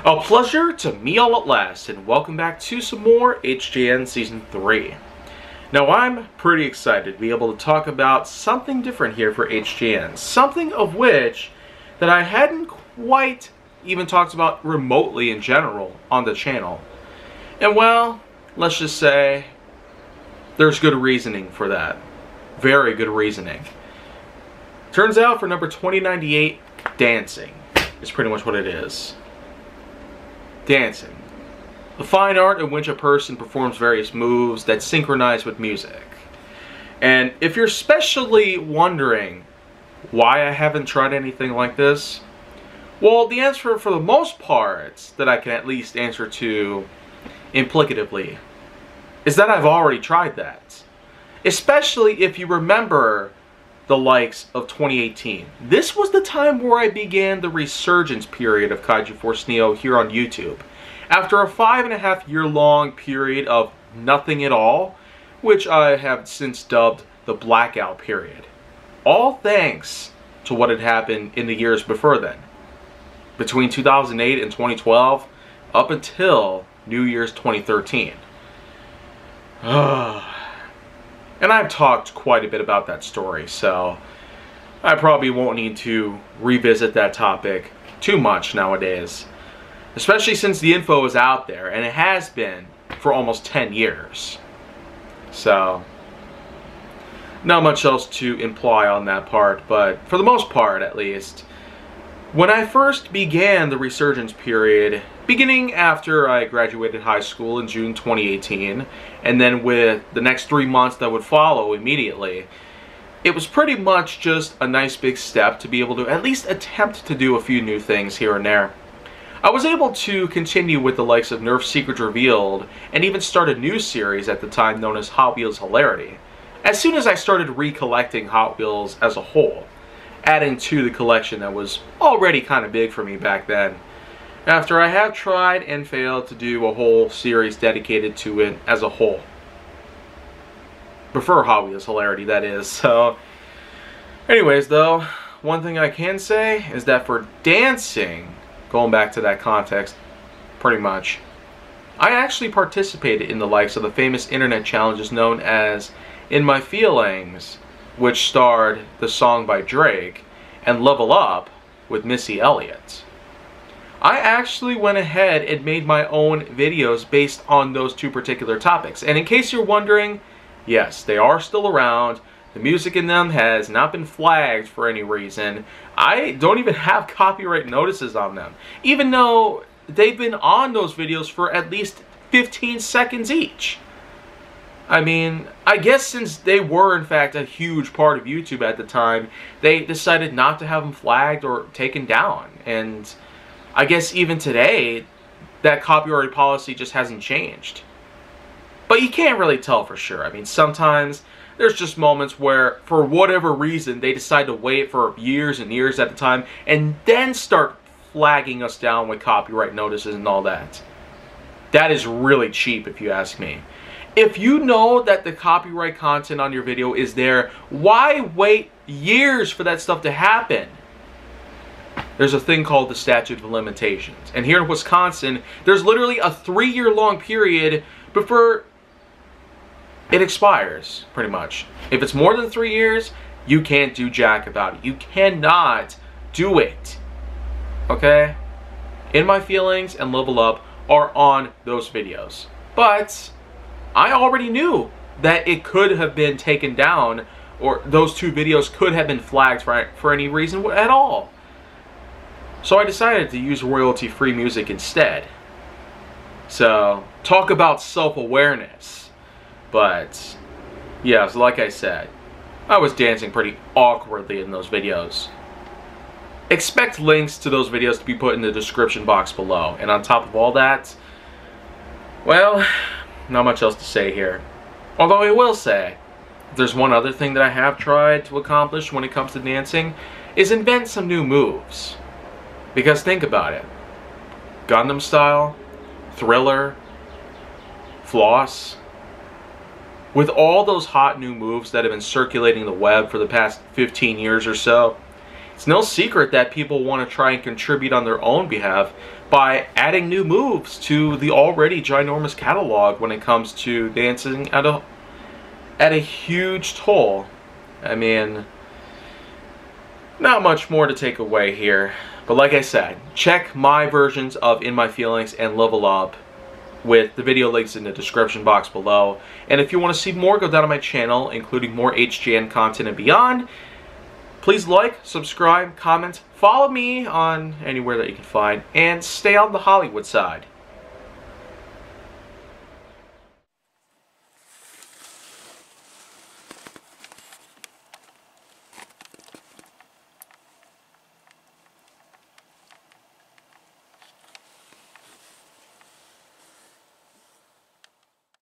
A pleasure to me all at last, and welcome back to some more HJN Season 3. Now, I'm pretty excited to be able to talk about something different here for HJN. Something of which that I hadn't quite even talked about remotely in general on the channel. And well, let's just say there's good reasoning for that. Very good reasoning. Turns out for number 2098, dancing is pretty much what it is. Dancing. The fine art in which a person performs various moves that synchronize with music. And if you're especially wondering why I haven't tried anything like this, well, the answer for the most part that I can at least answer to implicatively is that I've already tried that. Especially if you remember the likes of 2018. This was the time where I began the resurgence period of Kaiju Force Neo here on YouTube. After a 5.5-year long period of nothing at all, which I have since dubbed the blackout period. All thanks to what had happened in the years before then. Between 2008 and 2012, up until New Year's 2013. And I've talked quite a bit about that story, so I probably won't need to revisit that topic too much nowadays. Especially since the info is out there, and it has been for almost 10 years. So, not much else to imply on that part, but for the most part at least, when I first began the resurgence period, beginning after I graduated high school in June 2018, and then with the next 3 months that would follow immediately, it was pretty much just a nice big step to be able to at least attempt to do a few new things here and there. I was able to continue with the likes of Nerf Secrets Revealed, and even start a new series at the time known as Hot Wheels Hilarity, as soon as I started recollecting Hot Wheels as a whole, adding to the collection that was already kind of big for me back then. After I have tried and failed to do a whole series dedicated to it as a whole. Prefer Hot Wheels Hilarity, that is. So, anyways though, one thing I can say is that for dancing, going back to that context, pretty much, I actually participated in the likes of the famous internet challenges known as In My Feelings, which starred the song by Drake, and Level Up with Missy Elliott. I actually went ahead and made my own videos based on those two particular topics. And in case you're wondering, yes, they are still around. The music in them has not been flagged for any reason. I don't even have copyright notices on them, even though they've been on those videos for at least 15 seconds each. I mean, I guess since they were in fact a huge part of YouTube at the time, they decided not to have them flagged or taken down. And I guess even today, that copyright policy just hasn't changed. But you can't really tell for sure. I mean, sometimes there's just moments where, for whatever reason, they decide to wait for years and years at a time and then start flagging us down with copyright notices and all that. That is really cheap if you ask me. If you know that the copyright content on your video is there, why wait years for that stuff to happen? There's a thing called the statute of limitations. And here in Wisconsin, there's literally a 3-year-long period before it expires, pretty much. If it's more than 3 years, you can't do jack about it. You cannot do it. Okay? In My Feelings and Level Up are on those videos. But I already knew that it could have been taken down, or those two videos could have been flagged for any reason at all. So I decided to use royalty-free music instead. So, talk about self-awareness. But, yeah, so like I said, I was dancing pretty awkwardly in those videos. Expect links to those videos to be put in the description box below. And on top of all that, well, not much else to say here. Although I will say, if there's one other thing that I have tried to accomplish when it comes to dancing, is invent some new moves. Because think about it. Gundam Style, Thriller, Floss. With all those hot new moves that have been circulating the web for the past 15 years or so, It's no secret that people want to try and contribute on their own behalf by adding new moves to the already ginormous catalog when it comes to dancing at a huge toll. I mean, not much more to take away here. But like I said, check my versions of In My Feelings and Level Up with the video links in the description box below. And if you want to see more, go down to my channel, including more HGN content and beyond. Please like, subscribe, comment, follow me on anywhere that you can find, and stay on the Hollywood side.